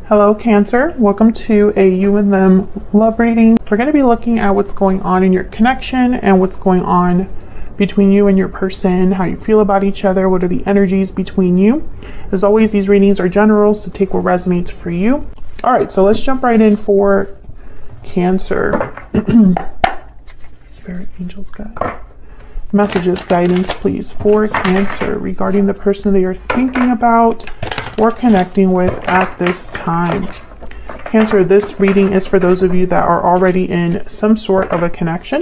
Hello, Cancer. Welcome to a you and them love reading. We're going to be looking at what's going on in your connection and what's going on between you and your person, how you feel about each other, what are the energies between you. As always, these readings are general, so take what resonates for you. All right, so let's jump right in for Cancer. Spirit, angels, guides. Messages, guidance, please, for Cancer regarding the person they are thinking about or connecting with at this time. Cancer, this reading is for those of you that are already in some sort of a connection.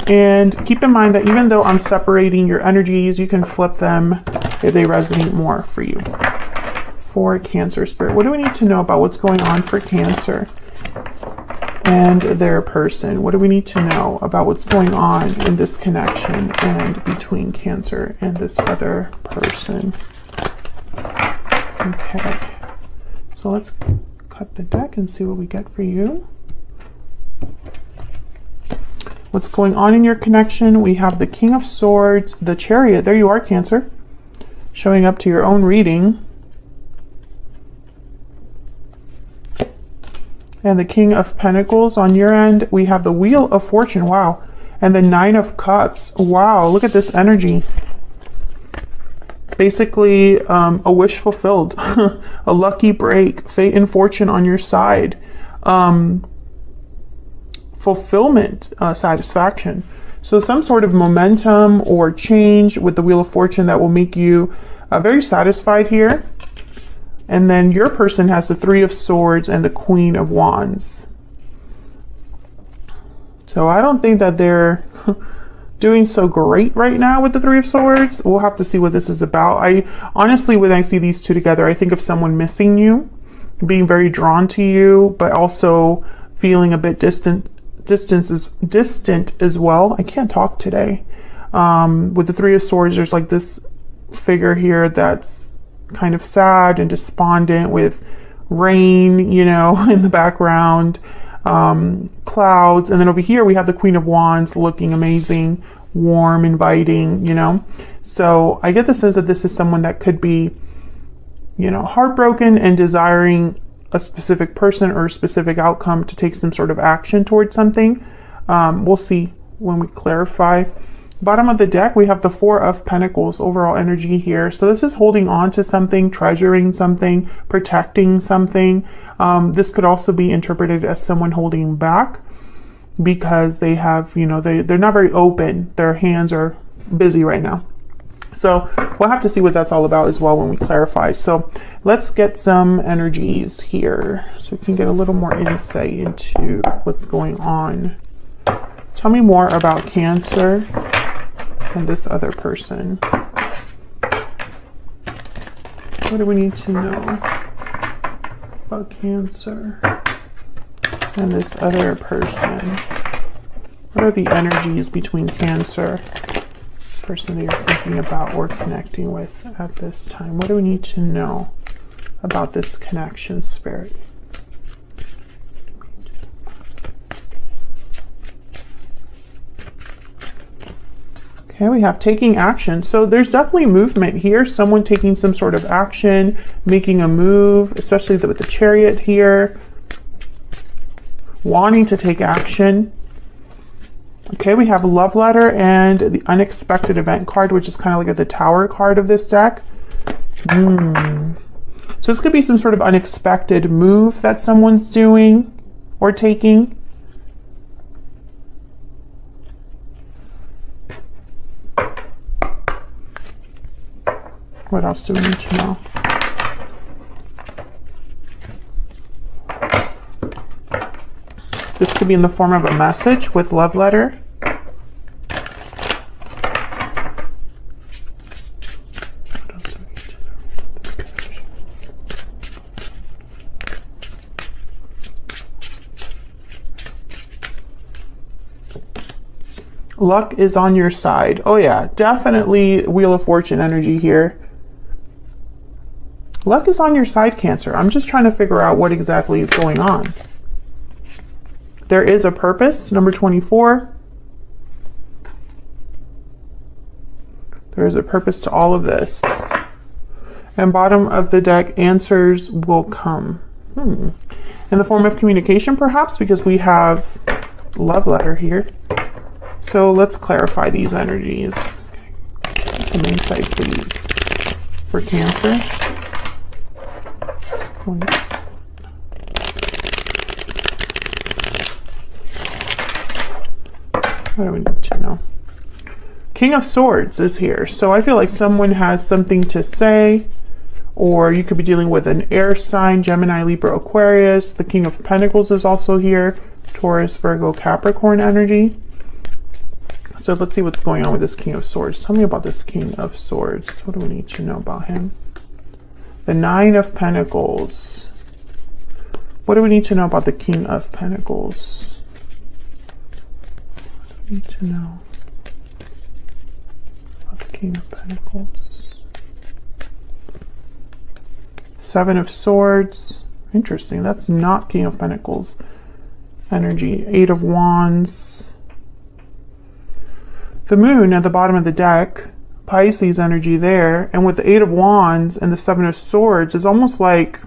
And keep in mind that even though I'm separating your energies, you can flip them if they resonate more for you. For Cancer Spirit, what do we need to know about what's going on for Cancer and their person? What do we need to know about what's going on in this connection and between Cancer and this other person? Okay, so let's cut the deck and see what we get for you. What's going on in your connection? We have the King of Swords, the Chariot. There you are, Cancer, showing up to your own reading. And the King of Pentacles. On your end, we have the Wheel of Fortune. Wow. And the Nine of Cups. Wow, look at this energy. Basically, a wish fulfilled, a lucky break, fate and fortune on your side, fulfillment, satisfaction. So some sort of momentum or change with the Wheel of Fortune that will make you very satisfied here. And then your person has the Three of Swords and the Queen of Wands. So I don't think that they're doing so great right now with the Three of Swords. We'll have to see what this is about. I honestly, when I see these two together, I think of someone missing you, being very drawn to you, but also feeling a bit distant as well. I can't talk today. With the Three of Swords, there's like this figure here that's kind of sad and despondent with rain, you know, in the background. Clouds, and then over here we have the Queen of Wands looking amazing, warm, inviting, you know. So I get the sense that this is someone that could be, you know, heartbroken and desiring a specific person or a specific outcome to take some sort of action towards something. We'll see when we clarify. Bottom of the deck, we have the Four of Pentacles, overall energy here. So this is holding on to something, treasuring something, protecting something. This could also be interpreted as someone holding back because they have, you know, they're not very open. Their hands are busy right now. So we'll have to see what that's all about as well when we clarify. So let's get some energies here so we can get a little more insight into what's going on. Tell me more about Cancer and this other person. What do we need to know about Cancer and this other person? What are the energies between Cancer, person that you're thinking about or connecting with at this time? What do we need to know about this connection, Spirit? Okay, we have taking action. So there's definitely movement here. Someone taking some sort of action, making a move, especially with the Chariot here. Wanting to take action. Okay, we have a love letter and the unexpected event card, which is kind of like the Tower card of this deck. So this could be some sort of unexpected move that someone's doing or taking. What else do we need to know? This could be in the form of a message with love letter. Luck is on your side. Oh yeah, definitely Wheel of Fortune energy here. Luck is on your side, Cancer. I'm just trying to figure out what exactly is going on. There is a purpose, number 24. There is a purpose to all of this. And bottom of the deck, answers will come. In the form of communication, perhaps, because we have love letter here. So let's clarify these energies. Some insight, please, for Cancer. What do we need to know? King of Swords is here. So I feel like someone has something to say, or you could be dealing with an air sign, Gemini, Libra, Aquarius. The King of Pentacles is also here. Taurus, Virgo, Capricorn energy. So let's see what's going on with this King of Swords. Tell me about this King of Swords. What do we need to know about him? The Nine of Pentacles. What do we need to know about the King of Pentacles? What do we need to know about the King of Pentacles? Seven of Swords. Interesting. That's not King of Pentacles energy. Eight of Wands. The Moon at the bottom of the deck, Pisces energy there, and with the Eight of Wands and the Seven of Swords, it's almost like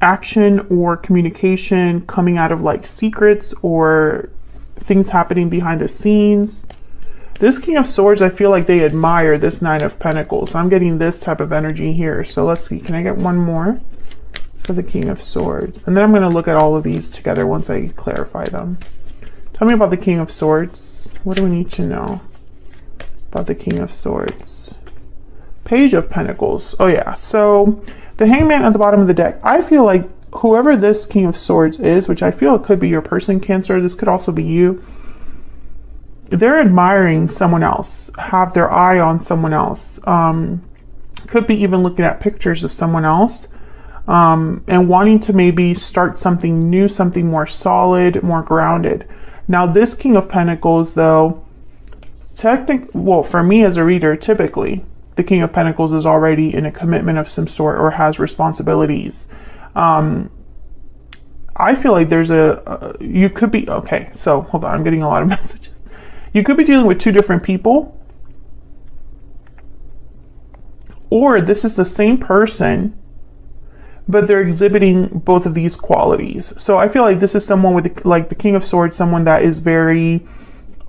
action or communication coming out of like secrets or things happening behind the scenes. This King of Swords, I feel like they admire this Nine of Pentacles. I'm getting this type of energy here. So let's see, can I get one more for the King of Swords? And then I'm going to look at all of these together once I clarify them. Tell me about the King of Swords. What do we need to know about the King of Swords? Page of Pentacles. Oh yeah, so the Hangman at the bottom of the deck. I feel like whoever this King of Swords is, which I feel it could be your person, Cancer, this could also be you, they're admiring someone else, have their eye on someone else. Could be even looking at pictures of someone else and wanting to maybe start something new, something more solid, more grounded. Now, this King of Pentacles, though, well, for me as a reader, typically, the King of Pentacles is already in a commitment of some sort or has responsibilities. I feel like there's you could be, okay, so hold on, I'm getting a lot of messages. You could be dealing with two different people, or this is the same person, but they're exhibiting both of these qualities. So I feel like this is someone with like the King of Swords, someone that is very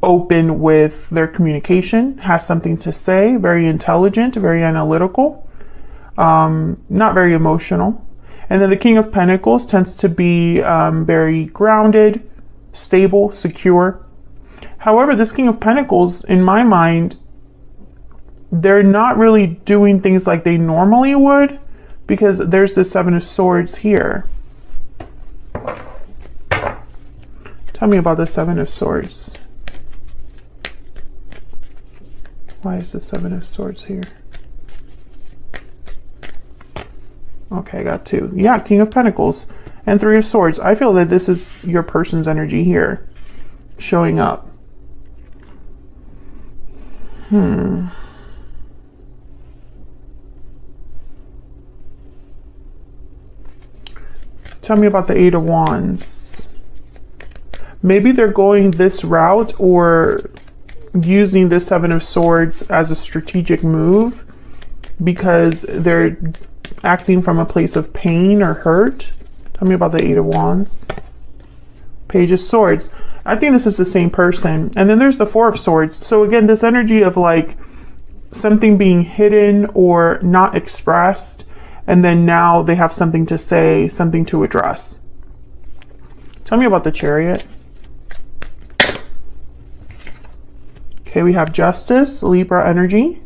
open with their communication, has something to say, very intelligent, very analytical, not very emotional. And then the King of Pentacles tends to be very grounded, stable, secure. However, this King of Pentacles, in my mind, they're not really doing things like they normally would, because there's the Seven of Swords here. Tell me about the Seven of Swords. Why is the Seven of Swords here? Okay, I got two. Yeah, King of Pentacles and Three of Swords. I feel that this is your person's energy here showing up. Tell me about the Eight of Wands. Maybe they're going this route or using the Seven of Swords as a strategic move because they're acting from a place of pain or hurt. Tell me about the Eight of Wands. Page of Swords. I think this is the same person. And then there's the Four of Swords. So again, this energy of like something being hidden or not expressed, and then now they have something to say, something to address. Tell me about the Chariot. Okay, we have Justice, Libra energy,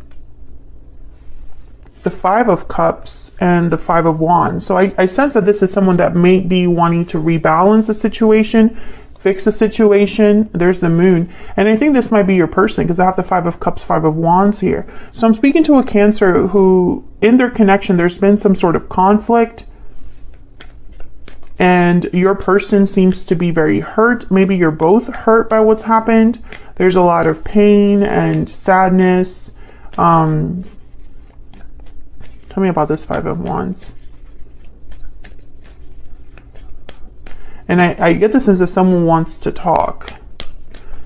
the Five of Cups, and the Five of Wands. So I sense that this is someone that may be wanting to rebalance a situation, fix a situation. There's the Moon. And I think this might be your person because I have the Five of Cups, Five of Wands here. So I'm speaking to a Cancer who, in their connection, there's been some sort of conflict. And your person seems to be very hurt. Maybe you're both hurt by what's happened. There's a lot of pain and sadness. Tell me about this Five of Wands. And I get the sense that someone wants to talk.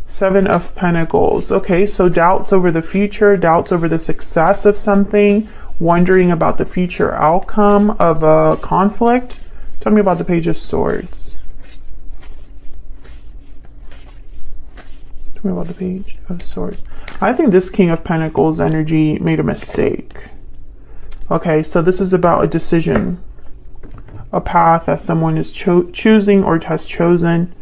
Seven of Pentacles. Okay, so doubts over the future, doubts over the success of something, wondering about the future outcome of a conflict. Tell me about the Page of Swords. Tell me about the Page of Swords. I think this King of Pentacles energy made a mistake. Okay, so this is about a decision, a path that someone is choosing or has chosen.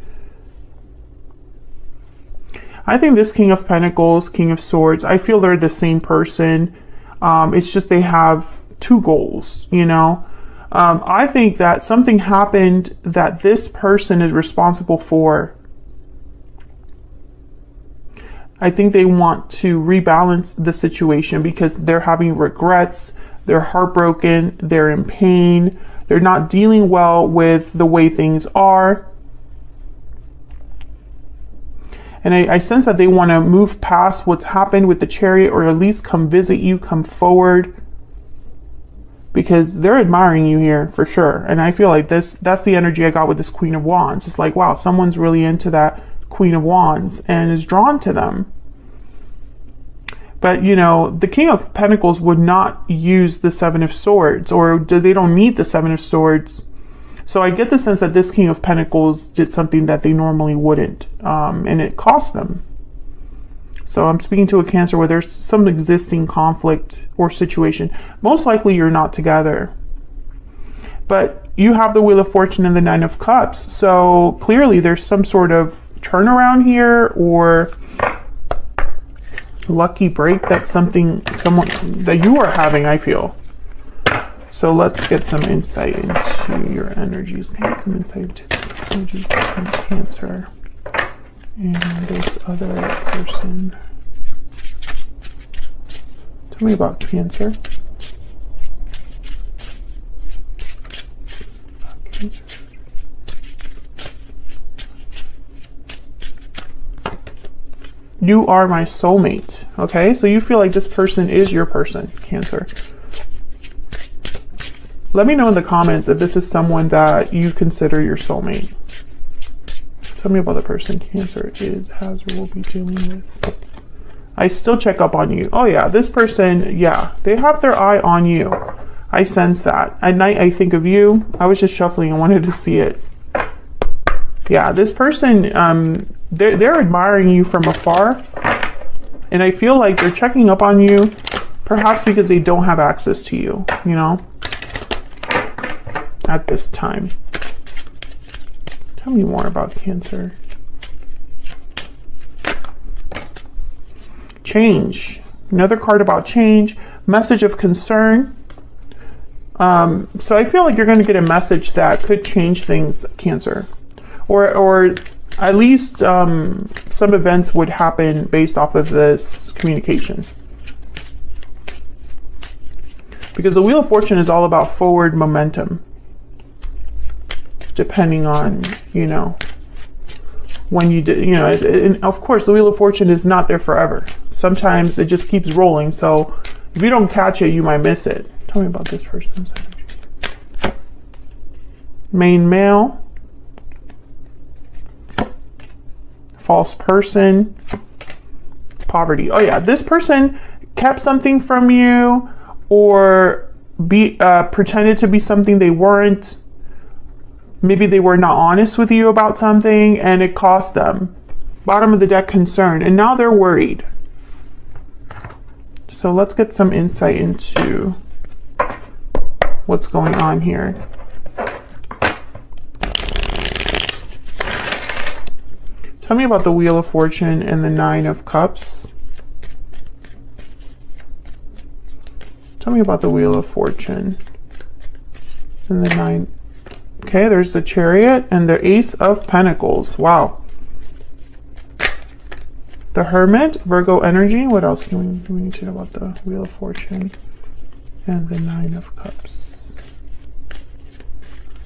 I think this King of Pentacles, King of Swords, I feel they're the same person. It's just they have two goals, you know. I think that something happened that this person is responsible for. I think they want to rebalance the situation because they're having regrets, they're heartbroken, they're in pain, they're not dealing well with the way things are. And I sense that they want to move past what's happened with the Chariot, or at least come visit you, come forward, because they're admiring you here for sure. And I feel like that's the energy I got with this Queen of Wands. It's like, wow, someone's really into that Queen of Wands and is drawn to them. But, you know, the King of Pentacles would not use the Seven of Swords, or they don't need the Seven of Swords. So I get the sense that this King of Pentacles did something that they normally wouldn't, and it cost them. So I'm speaking to a Cancer where there's some existing conflict or situation. Most likely you're not together. But you have the Wheel of Fortune and the Nine of Cups. So clearly there's some sort of turnaround here, or lucky break that someone that you are having, I feel. So let's get some insight into your energies. Can I get some insight into the energies between Cancer and this other person? Tell me about Cancer. You are my soulmate. Okay, so you feel like this person is your person, Cancer. Let me know in the comments if this is someone that you consider your soulmate. Tell me about the person Cancer is, has, or will be dealing with. I still check up on you. Oh yeah, this person, yeah, they have their eye on you. I sense that. At night, I think of you. I was just shuffling and wanted to see it. Yeah, this person, they're admiring you from afar. And I feel like they're checking up on you, perhaps because they don't have access to you, you know, at this time. Tell me more about Cancer. Change. Another card about change. Message of concern. So I feel like you're going to get a message that could change things, Cancer. Or at least some events would happen based off of this communication. Because the Wheel of Fortune is all about forward momentum. Depending on, you know, when you did, you know, and of course the Wheel of Fortune is not there forever. Sometimes it just keeps rolling. So if you don't catch it, you might miss it. Tell me about this person's energy. Main male. False person. Poverty. Oh yeah, this person kept something from you, or pretended to be something they weren't. Maybe they were not honest with you about something and it cost them. Bottom of the deck, concern, and now they're worried. So let's get some insight into what's going on here. Tell me about the Wheel of Fortune and the Nine of Cups. Tell me about the Wheel of Fortune and the Nine. Okay, there's the Chariot and the Ace of Pentacles. Wow. The Hermit, Virgo energy. What else do we need to know about the Wheel of Fortune and the Nine of Cups?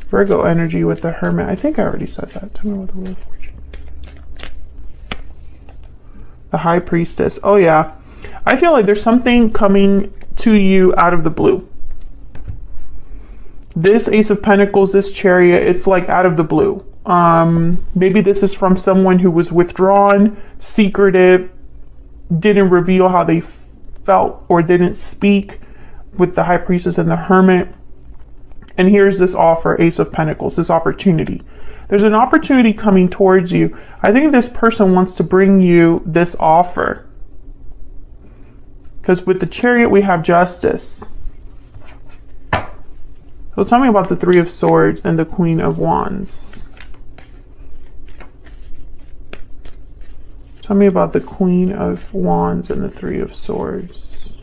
Virgo energy with the Hermit. I think I already said that. Tell me about the Wheel of Fortune. The High Priestess. Oh yeah. I feel like there's something coming to you out of the blue. This Ace of Pentacles, this Chariot, it's like out of the blue. Maybe this is from someone who was withdrawn, secretive, didn't reveal how they felt, or didn't speak. with the High Priestess and the Hermit. And here's this offer, Ace of Pentacles, this opportunity. There's an opportunity coming towards you. I think this person wants to bring you this offer. Because with the Chariot, we have Justice. So tell me about the Three of Swords and the Queen of Wands. Tell me about the Queen of Wands and the Three of Swords.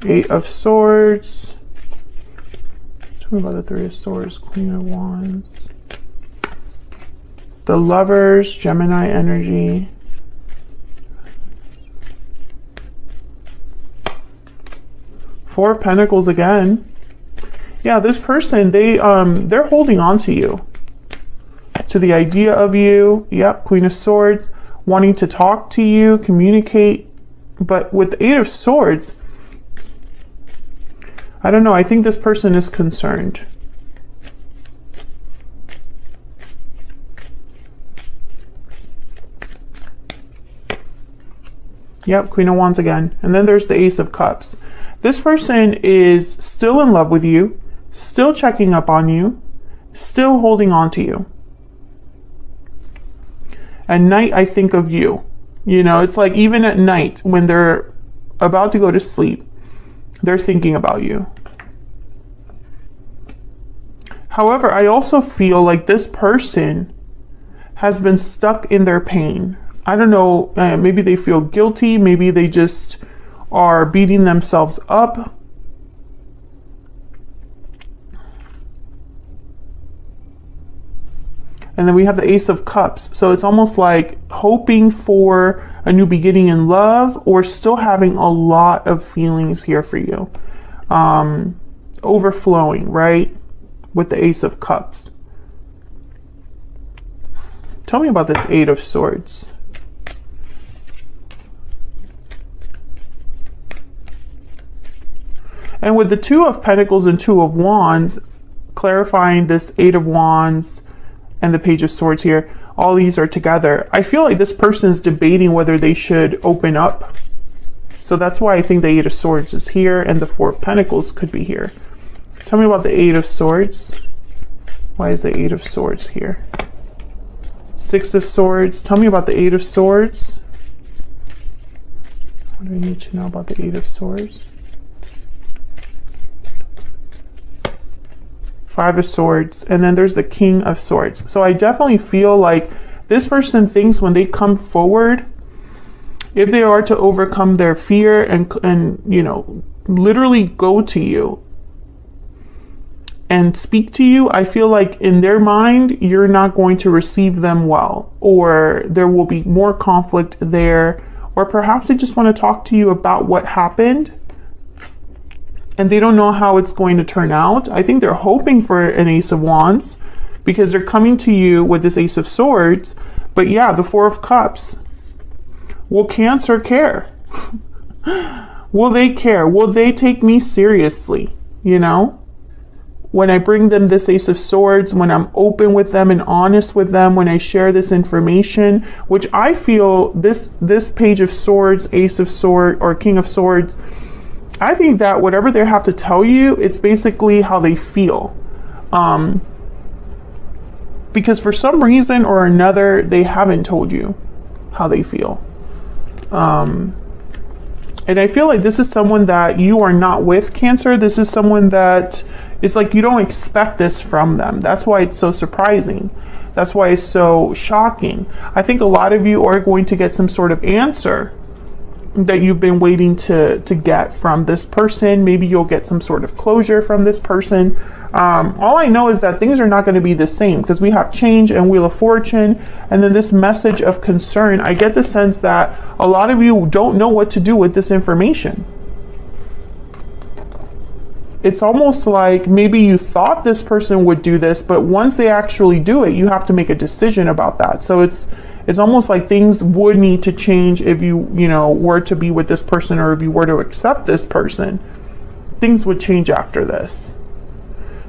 Eight of Swords. Tell me about the Three of Swords, Queen of Wands. The Lovers, Gemini energy. Four of Pentacles again. Yeah, this person, they're holding on to you. To the idea of you. Yep, Queen of Swords, wanting to talk to you, communicate. But with the Eight of Swords, I don't know, I think this person is concerned. Yep, Queen of Wands again. And then there's the Ace of Cups. This person is still in love with you, still checking up on you, still holding on to you. At night, I think of you. You know, it's like even at night when they're about to go to sleep, they're thinking about you. However, I also feel like this person has been stuck in their pain. I don't know, maybe they feel guilty, maybe they just are beating themselves up. And then we have the Ace of Cups. So it's almost like hoping for a new beginning in love, or still having a lot of feelings here for you. Overflowing, right? With the Ace of Cups. Tell me about this Eight of Swords. And with the Two of Pentacles and Two of Wands, clarifying this Eight of Wands and the Page of Swords here, all these are together. I feel like this person is debating whether they should open up. So that's why I think the Eight of Swords is here and the Four of Pentacles could be here. Tell me about the Eight of Swords. Why is the Eight of Swords here? Six of Swords. Tell me about the Eight of Swords. What do I need to know about the Eight of Swords? Five of Swords, and then there's the King of Swords. So I definitely feel like this person thinks when they come forward, if they are to overcome their fear and you know, literally go to you and speak to you, I feel like in their mind, you're not going to receive them well, or there will be more conflict there, or perhaps they just want to talk to you about what happened and they don't know how it's going to turn out. I think they're hoping for an Ace of Wands because they're coming to you with this Ace of Swords. But yeah, the Four of Cups. Will Cancer care? Will they care? Will they take me seriously? You know? When I bring them this Ace of Swords, when I'm open with them and honest with them, when I share this information, which I feel this Page of Swords, Ace of Swords, or King of Swords, I think that whatever they have to tell you, it's basically how they feel. Because for some reason or another, they haven't told you how they feel. And I feel like this is someone that you are not with, Cancer. This is someone that it's like you don't expect this from them. That's why it's so surprising. That's why it's so shocking. I think a lot of you are going to get some sort of answer that you've been waiting to get from this person. Maybe you'll get some sort of closure from this person. All I know is that things are not going to be the same because we have change and Wheel of Fortune, and then this message of concern. I get the sense that a lot of you don't know what to do with this information. It's almost like maybe you thought this person would do this, but once they actually do it, you have to make a decision about that. So it's almost like things would need to change if you were to be with this person, or if you were to accept this person. Things would change after this.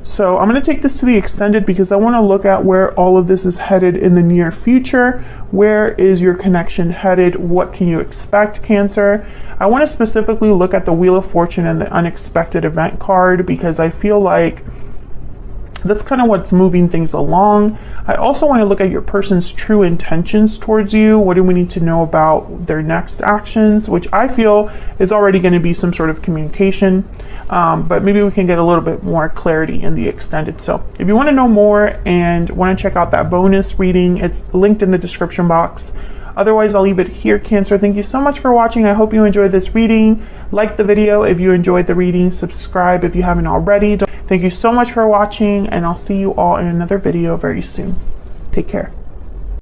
So I'm going to take this to the extended because I want to look at where all of this is headed in the near future. Where is your connection headed? What can you expect, Cancer? I want to specifically look at the Wheel of Fortune and the unexpected event card because I feel like that's kind of what's moving things along. I also want to look at your person's true intentions towards you. What do we need to know about their next actions, which I feel is already going to be some sort of communication. But maybe we can get a little bit more clarity in the extended. So if you want to know more and want to check out that bonus reading, it's linked in the description box. Otherwise, I'll leave it here, Cancer. Thank you so much for watching. I hope you enjoyed this reading. Like the video if you enjoyed the reading. Subscribe if you haven't already. Thank you so much for watching, and I'll see you all in another video very soon. Take care.